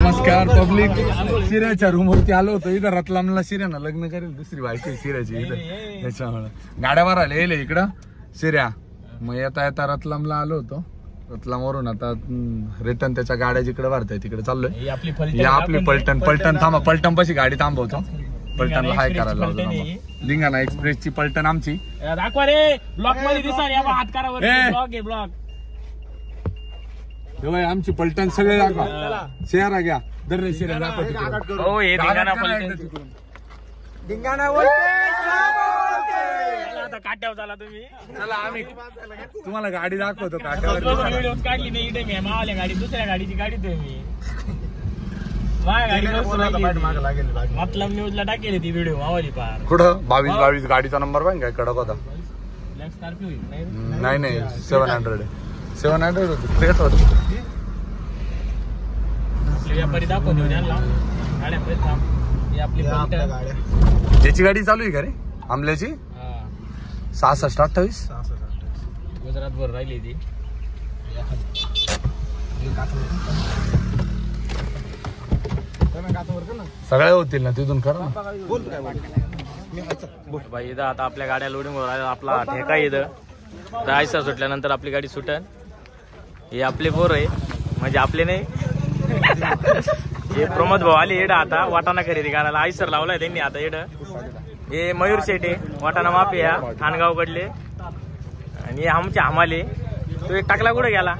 नमस्कार public. शिऱ्याच्या room वरती आलो होतो. इथं रतलामला शिऱ्यानं लग्न करेल दुसरी बायको शिऱ्याची इथं. त्याच्यामुळे गाड्या भरायला येईल इकडं शिऱ्या. मग येता येता रतलामला आलो होतो. रतलामवरून आता रिटर्न त्याच्या गाड्या जिकडे भरताय तिकडे चाललोय. आपली पलटण थांबा. पलटण पाशी गाडी थांबवतो. पलटणला हाय करायला लावतो. धिंगाणा एक्सप्रेसची पलटण आमची. दाखवा रे ब्लॉक मध्ये दिसा या हात करावर ब्लॉक आहे ब्लॉक. आमची पलटण सगळे दाखवा. शेअरा घ्या दर रे शेअरा दाखवा. हो हे धिंगाणा पलटण. धिंगाणा आता काट्यावर झाला तुम्ही. चला आम्ही तुम्हाला गाडी दाखवतो. काट्यावर व्हिडिओ काढली नाही इथे मी मावाल्या गाडी दुसऱ्या गाडीची गाडी तुम्ही माझ्या गाडी मतलब न्यूजला टाकेली ती व्हिडिओ मावाली पार. कुठं 22 गाडीचा नंबर पण काय कडक होता. नाही 700 होती. तेच होत आपले व्यापारी दाखवतो त्यांना गाड्या. आपली ज्याची गाडी चालू आहे का रे आमल्याची 66-28 गुजरातभर राहिली ती. सगळ्या होतील ना तिथून कर ना. भाई इथं आता आपल्या गाड्या लोडिंग वर आपला ठेका इथं राहायचा सुटल्यानंतर आपली गाडी सुटन. हे आपले पोर आहे म्हणजे आपले नाही. हे प्रमोद भाऊ आले एड आता वाटाणा खरेदी करायला. आयसर लावलाय त्यांनी आता एड. हे मयूर शेटे वाटाणा माफिया ठाणगाव कडले. आणि आमचे हमाले तो एक टाकला कुठे गेला.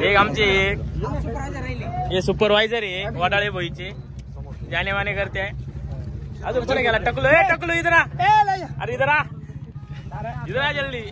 एक आमचे हे सुपरवायझर आहे वडाळे भाईचे जाने माने करते. अजून कुठे गेला टकलो. टकलो इधर आ. अरे इधर आ जल्दी.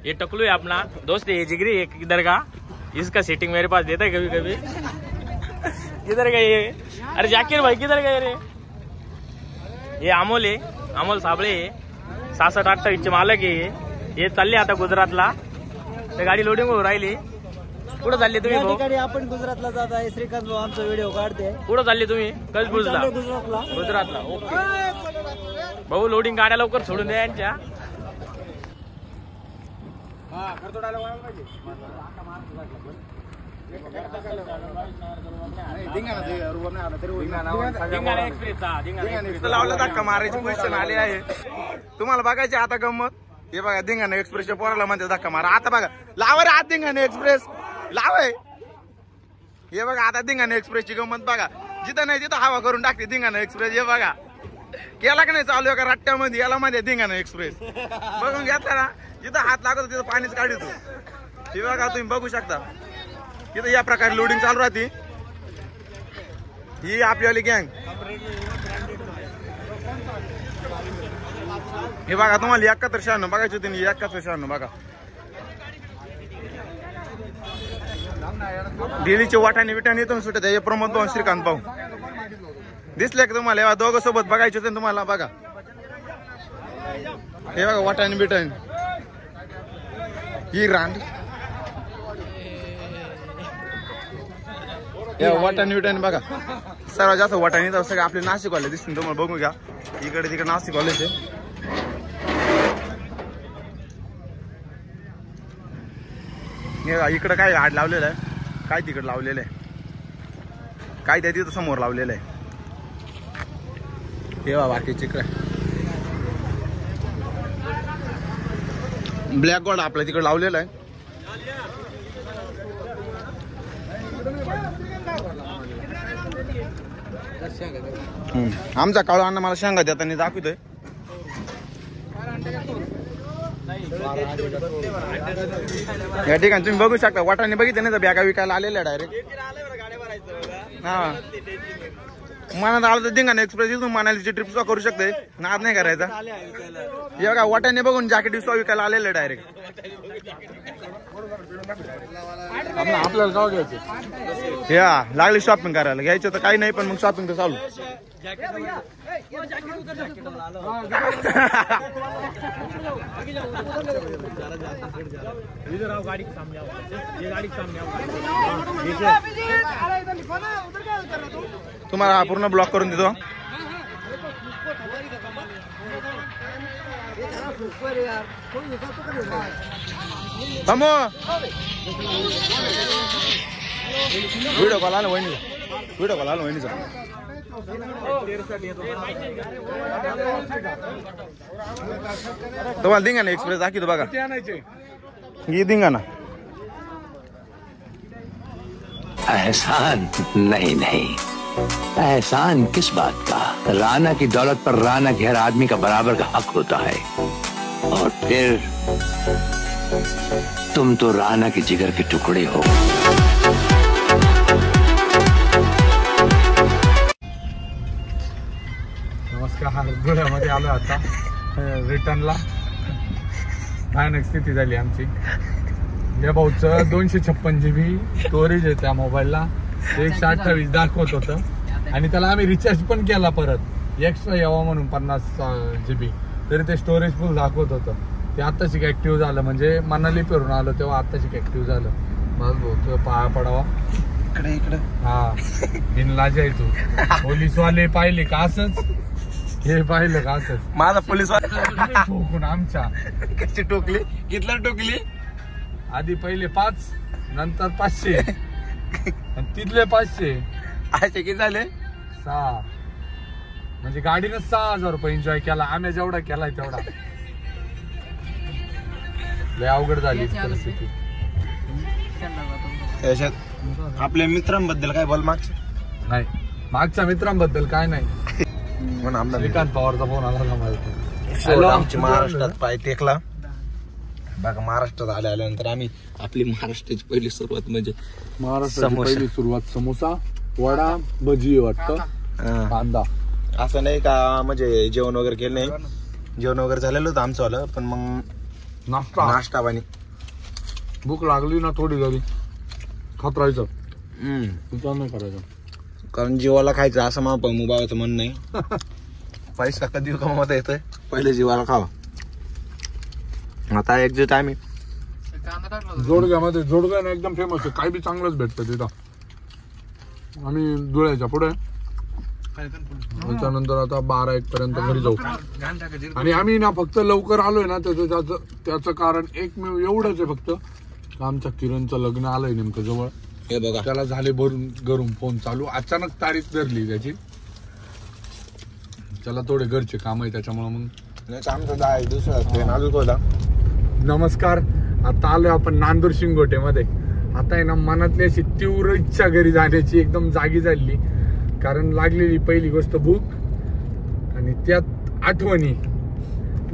ये टकलू है अपना दोस्त है जिगरी एक इधर का. इसका सेटिंग मेरे पास देता है कभी कभी. किधर गए अरे जाकिर भाई किधर गए रे. ये अमोल है अमोल साबळे 66-28 चे मालक आहे. हे चालले आता गुजरातला. तर गाडी लोडिंग होऊन राहिली. कुठं चालले तुम्ही भाऊ. आपण गुजरातला जात आहे. श्रीकांत भाऊ आमचा व्हिडिओ काढते. कुठं चालले तुम्ही. कसबुजला गुजरातला. ओके भाऊ लोडिंग गाड्या लवकर सोडून द्या यांच्या. लावला धक्का मारायची क्वेश्चन आले आहे तुम्हाला बघायचे आता गंमत. हे बघा धिंगाणा एक्सप्रेसच्या पोराला म्हणते धक्का मारा. आता बघा लावा रे आत धिंगाणा एक्सप्रेस लावाय. हे बघा आता धिंगाणा एक्सप्रेसची गंमत बघा. जिथं नाही तिथं हवा करून टाकते धिंगाणा एक्सप्रेस. हे बघा केला का नाही चालू एका रट्ट्यामध्ये याला मध्ये धिंगाणा एक्सप्रेस बघून घेतला ना. जिथं हात लागतो तिथं पाणीच काढतो. हे बघा तुम्ही बघू शकता. तिथं या प्रकारे लोडिंग चालू राहते. ही आपल्यावाली गँग. हे बघा तुम्हाला 71-96 बघायची होती. 71-96 बघा. दिल्लीचे वाटाणे विटाणे इथून सुटत आहे. प्रमोद भाऊ श्रीकांत भाऊ दिसले का तुम्हाला. दोघं सोबत बघायचे होते तुम्हाला. बघा हे बघा वाटाणे बिटाणे ही रांड. वाटाणे बिटाणे बघा. सर्वात जास्त वाटाणे तर सगळे आपले नाशिकवाले दिसतील तुम्हाला. बघू घ्या इकडे तिकडे नाशिकवालेचे. इकडं काय आड लावलेलं आहे. काय तिकडे लावलेलं आहे. काय त्या तिथं समोर लावलेलं आहे. हे बाकी चिकडे ब्लॅक गोल्ड आपल्या तिकडे लावलेलं आहे. आमचा काळू अण्णा मला शेंगा देताना दाखवतोय. या ठिकाणी तुम्ही बघू शकता वाटाणे बघितले नाही तर बॅगा विकायला आलेल्या डायरेक्ट. हा मनात आलं तर धिंगाणा एक्सप्रेस इथून मनालीची ट्रिप सुद्धा करू शकते. नाद नाही करायचा. हे बघा वाटाणे बघून जॅकेट सुद्धा विकायला आलेलं डायरेक्ट. आपल्याला गाव घ्यायचं. या लागली शॉपिंग करायला घ्यायचं तर काही नाही पण मग शॉपिंग तर चालू. तुम्हाला पूर्ण ब्लॉक करून देतो. थांबो व्हिडिओ कॉल आला वहिनीचा व्हिडिओ कॉल आला वहिनीचा तुम्हाला धिंगाणा एक्सप्रेस दाखवतो बघा ही धिंगाणा एहसान नहीं नहीं एहसान किस बात का राना की दौलत पर राना के हर आदमी का बराबर का हक होता है और फिर तुम तो राना के जिगर के टुकड़े हो नमस्कार धुळ्यामध्ये आलो आता रिटर्नला भयानक स्थिती झाली आमची या भाऊचं 256 GB स्टोरेज आहे त्या मोबाईलला 128 दाखवत होतं आणि त्याला आम्ही रिचार्ज पण केला परत एक्स्ट्रा यावं म्हणून 50 GB तरी ते स्टोरेज फुल दाखवत होतं ते आत्ताशिक ऍक्टिव्ह झालं म्हणजे मनाली फिरून आलो तेव्हा आत्ताशिक ऍक्टिव्ह झालं बस भाऊ तुझं पाया पडावा इकडे हा बिनलाज आहे तू पोलीसवाले पाहिले का असंच हे पाहिलं का असंच माझा पोलीस ठोकून आमच्या कशी टोकली कितला टोकली आधी पहिले 5 नंतर 500 आणि तिथले 500 असे किती झाले 6 म्हणजे गाडीनं 6000 रुपये एन्जॉय केला आम्ही जेवढा केलाय तेवढा लय अवघड झाली परिस्थिती त्याच्यात आपल्या मित्रांबद्दल काय बोल मागच्या नाही मागच्या मित्रांबद्दल काय नाही म्हणून आमदार श्रीकांत पवारचा फोन आला ना मला हॅलो आमची महाराष्ट्रात पाय टेकला बघा महाराष्ट्रात आल्यानंतर आम्ही आपली महाराष्ट्राची पहिली सुरुवात म्हणजे महाराष्ट्राची पहिली सुरुवात समोसा वडा भजी वाटतं कांदा असं नाही का म्हणजे जेवण वगैरे केलं नाही जेवण वगैरे झालेलं होतं आमचं वालं पण मग नाश्ता पाणी भूक लागली ना थोडी जरी खात राहायचं विचार नाही करायचं कारण जीवाला खायचं असं बाबाचं म्हणणं नाही पैसा कधी कमवता येतोय पहिले जीवाला खावा आता एक्झिट आम्ही जोडग्यामध्ये जोडग्याने एकदम फेमस आहे काय बी चांगलंच भेटतं तिथं आम्ही धुळ्याच्या पुढे त्याच्यानंतर आता 12-1 पर्यंत घरी जाऊ आणि आम्ही ना फक्त लवकर आलोय ना त्याचं कारण एकमेव एवढंच आहे फक्त आमच्या किरणचं लग्न आलंय नेमकं जवळ हे बघा त्याला झाले भरून घरून फोन चालू अचानक तारीख धरली त्याची त्याला थोडे घरचे काम आहे त्याच्यामुळे मग आमचं दुसरा नमस्कार आता आलोय आपण नांदूर शिंगोटेमध्ये आता आहे ना मनातली अशी तीव्र इच्छा घरी जाण्याची एकदम जागी झाली कारण लागलेली पहिली गोष्ट भूक आणि त्यात आठवणी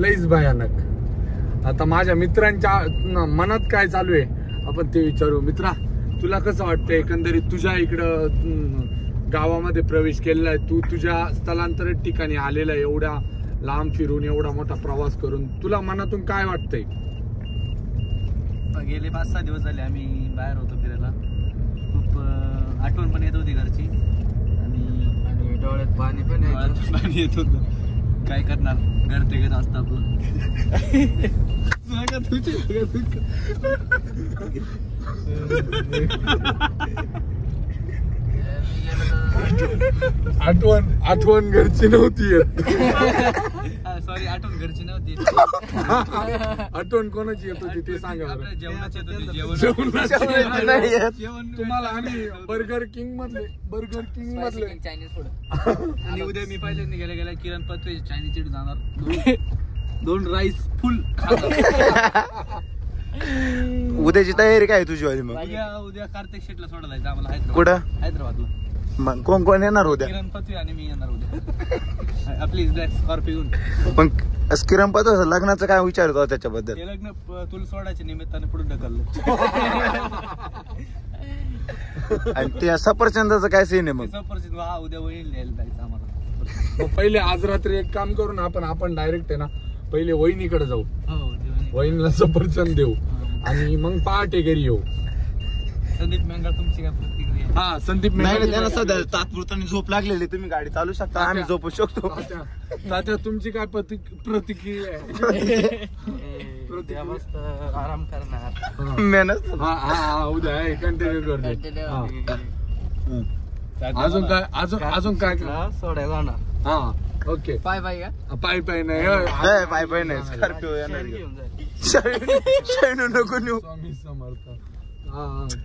लईच भयानक आता माझ्या मित्रांच्या मनात काय चालू आहे आपण ते विचारू मित्रा तुला कसं वाटतं एकंदरीत तुझ्या इकडं गावामध्ये प्रवेश केलेला आहे तू तुझ्या स्थलांतरित ठिकाणी आलेला आहे एवढ्या लांब फिरून एवढा मोठा प्रवास करून तुला मनातून काय वाटतंय गेले 5-6 दिवस झाले आम्ही बाहेर होतो फिरायला खूप आठवण पण येत होती घरची आणि डोळ्यात पाणी पण येत होतं काय करणार घर ते घेत असतं आपलं आठवण घरची नव्हती सॉरी आठवण घरची नव्हती आठवण कोणाची येत होती ते सांगा बरं. जेवणाची तुम्हाला आम्ही बर्गर किंग मधले चायनीज फूड आणि उद्या मी पहिल्यांदा गेल्या किरण पत्रे चायनीज चिट जाणार 2 राईस फुल उद्याची तयारी काय तुझी वाली मग उद्या कार्तिक शेटला सोडायला जायचं आम्हाला कुठं हैदराबादला मग कोण कोण येणार उद्या किरण पत्रे आणि मी येणार उद्या आपली स्कॉर्पिओ पण किरण पत्र लग्नाचं काय विचारत होता त्याच्याबद्दल हे लग्न तुला सोडायच्या निमित्ताने पुढे ढकललं आणि त्या सफरचंदाचं काय सीन आहे मग सफरचंद हा उद्या वहील द्यायला जायचं आम्हाला पहिले आज रात्री एक काम करू ना आपण डायरेक्ट आहे ना पहिले वहिनीकडे जाऊ वहिनीला सफरचंद देऊ आणि मग पहाटे घरी येऊ संदीप मेंगाळ तुमची काय प्रतिक्रिया हा संदीप नाही त्यांना सध्या तात्पुरतानी झोप लागलेली तुम्ही गाडी चालू शकता आम्ही झोपू शकतो तात्या तुमची काय प्रतिक्रिया आहे मस्त आराम करणार मेहनत हा उद्या कंटिन्यू करते अजून काय सोडायला जाणार हा ओके पाय का पाय नाही पाय नाही स्कॉर्पिओ येणार शाईनू नको नेऊ. स्वामी समर्थ.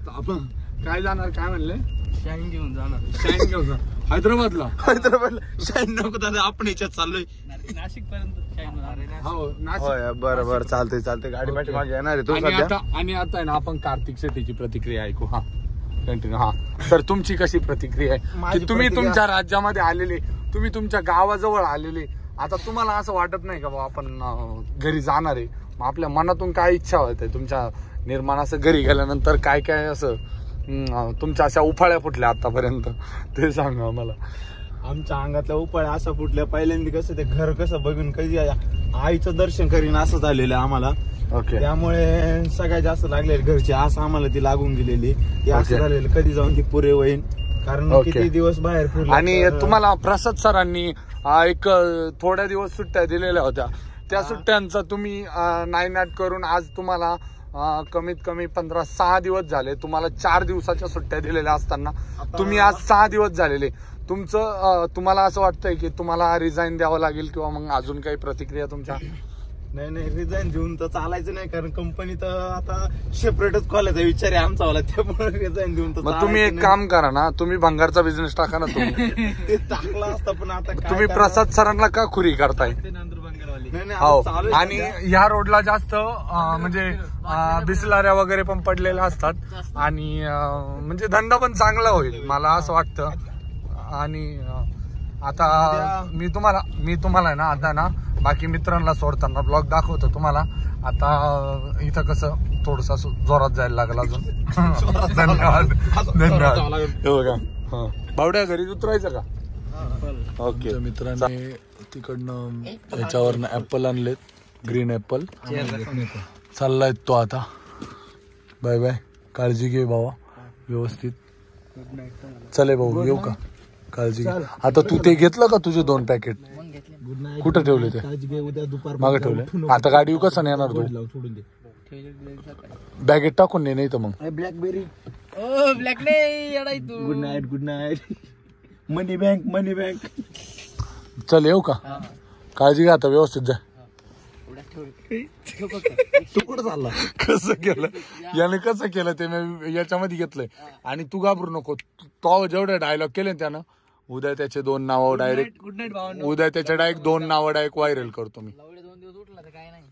आपण काय जाणार काय म्हणले? शाईन घेऊन जाणार. शाईन घेऊन जा हैदराबादला. शाईन नको दादा, आपण याच्यात चाललोय. नाशिक पर्यंत शाईन हो नाशिक. होय बरं बरं चालतंय गाडी माझी मागे येणार आहे तू आणि सध्या. आता आहे ना आपण कार्तिक शेट्टीची प्रतिक्रिया ऐकू. हा कंटिन्यू. हा तर तुमची कशी प्रतिक्रिया आहे माझी की तुम्ही प्रतिक्रिया- तुमच्या राज्यामध्ये आलेले, तुम्ही तुमच्या गावाजवळ आलेले, आता तुम्हाला असं वाटत नाही का बाबा आपण घरी जाणार आहे? मग आपल्या मनातून काय इच्छा होते तुमच्या निर्माण असं घरी गेल्यानंतर? काय काय असं तुमच्या अशा उफाळ्या फुटल्या आतापर्यंत ते सांगा मला. आमच्या अंगातल्या उपाय असा फुटल्या. पहिल्यांदा कसं ते घर कसं बघून कधी आईचं दर्शन करीन असं झालेलं आहे आम्हाला. ओके. त्यामुळे सगळ्यात जास्त लागलेली घरची आस आम्हाला ती लागून गेलेली. ते असं ओके. झालेलं कधी जाऊन ती पुरे होईन. कारण ओके. किती दिवस बाहेर फिरलो आणि तर- तुम्हाला प्रसाद सरांनी एक थोड्या दिवस सुट्ट्या दिलेल्या होत्या, त्या सुट्ट्यांचा तुम्ही नायनाट करून आज तुम्हाला कमीत कमी 15-6 दिवस झाले. तुम्हाला 4 दिवसाच्या सुट्ट्या दिलेल्या असताना तुम्ही आज 6 दिवस झालेले. तुम्हाला असं वाटतंय की तुम्हाला रिझाईन द्यावं लागेल किंवा मग अजून काही प्रतिक्रिया तुमच्या? नाही रिझाईन देऊन तर चालायचं नाही, कारण कंपनी तर आता सेपरेटच खोलायचा विचार आहे आमचा वाला. त्यामुळे रिझाईन देऊन तर मग तुम्ही एक चालायचं काम करा ना, तुम्ही भंगारचा बिझनेस टाका ना तुम्ही. नाही. ते टाकला असता पण आता काय तुम्ही करणार? प्रसाद सरांना का खुरी करताय? नाही, हो. आता चालू आहे आणि सध्या. ह्या रोडला जास्त म्हणजे बिस्लाऱ्या वगैरे पण पडलेल्या असतात आणि म्हणजे धंदा पण चांगला होईल मला असं वाटतं. आणि आता मी तुम्हाला आहे ना आता ना बाकी मित्रांना सोडताना ब्लॉग दाखवतो तुम्हाला. आता इथं कसं थोडस जोरात जायला लागलं अजून. धन्यवाद. हे बघा. हा. बावड्या घरी उतरायचं का? ओके. मित्रांनी तिकडनं याच्यावरनं ऍपल आणलेत, ग्रीन ऍपल. चाललाय तो आता. Bye bye. काळजी घे बाबा व्यवस्थित. चले भाऊ येऊ का? काळजी घे. आता तू ते घेतलं का तुझे 2 पॅकेट? कुठं ठेवले ते? मागे ठेवले. आता गाडी कसं नेणार तू? बॅगेत टाकून नाही तर मग ब्लॅकबेरी. ब्लॅक नाही गुड नाईट. मनी बँक. चल येऊ का? काळजी घ्या आता व्यवस्थित जा. तू कुठं चालला? कसं केलं याने, कसं केलं ते मी याच्यामध्ये घेतलंय. आणि तू घाबरू नको. तो जेवढे डायलॉग केले ना त्यानं, उद्या त्याचे 2 नावं डायरेक्ट, गुड नाईट भावांनो. उद्या त्याचे डायरेक्ट 2 नावं डायरेक्ट व्हायरल करतो मी. 2 दिवस उठला तर काय नाही.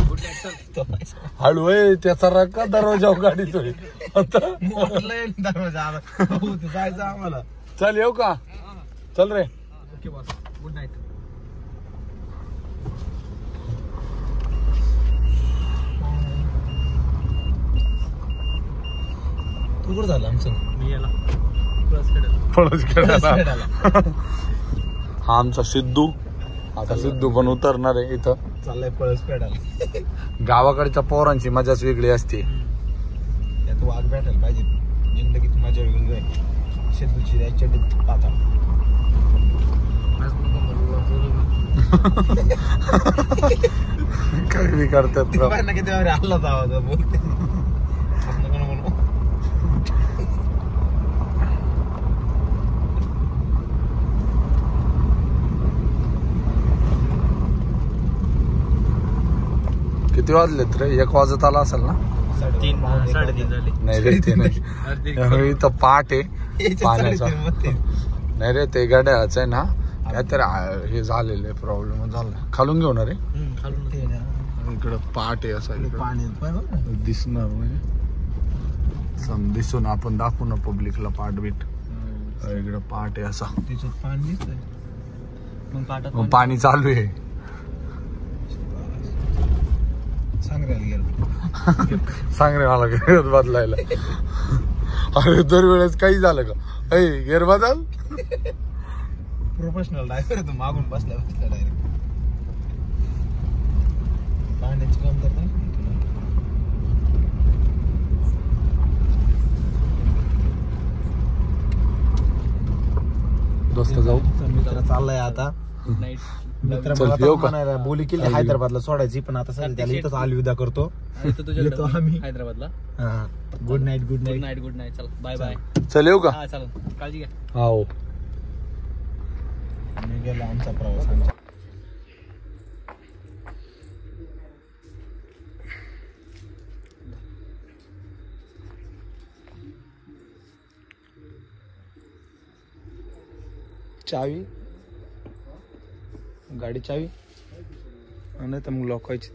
Good night. हळू आहे त्याचा रक्का दरवाजा गाडीतोय आता. दरवाजा जायचं आम्हाला. चल येऊ का? चल रे. Okay boss. Good night. तू कुठं झालं आमचं? मी याला प्लस केलं. पळस खेळायला. हा आमचा सिद्धू. आता सिद्धू पण उतरणार आहे इथं. चाललाय पळस पेडायला. गावाकडच्या पोरांची मजाच वेगळी असते. त्यात वाघ भेटायला पाहिजे. जिंदगीत मजा वेगळी आहे. शेतूची चड्डीत पाता. काही बी करतात राव. ना किती वेळा आलाच आवाज बोलते. किती वाजलेत रे? 1 वाजत आला असेल ना? 3-3:30 झाले. नाही रे ते नाही. इथं पाट आहे पाण्याचा. नाही रे ते गड्याच आहे ना काहीतरी हे झालेलं आहे, प्रॉब्लेम झाला. खालून घेऊन रे इकडं पाट आहे असं. पाणी दिसणार म्हणजे दिसून आपण दाखवू ना पब्लिकला पाट बीट. इकडं पाट आहे असा. त्याच्यात पाणी दिसतंय. मग पाटात मग पाणी चालू आहे. सांगायला गेलो. सांग रे मला गेअर बदलायला. अरे दरवेळेस काही झालं का? गेअर बदल. प्रोफेशनल ड्रायव्हर आहे तू. मागून बसला डायरेक्ट. पाण्याची कमतरता नाही तुला. दोस्त जाऊ. मित्र चाललाय आता. नाईट. मित्र चल, मला येऊ तर का? म्हणायला बोली केली हैदराबादला सोडायची, पण आता सध्या त्याला इथंच अलविदा करतो. येतो आम्ही. हैदराबादला. Good night. Good good night. Night. Good night. चल बाय बाय. चल येऊ का? हा चालेल. काळजी घ्या. हो. मी गेलो आमचा प्रवास. चावी, गाडी चावी, नाही तर मग लॉक व्हायची.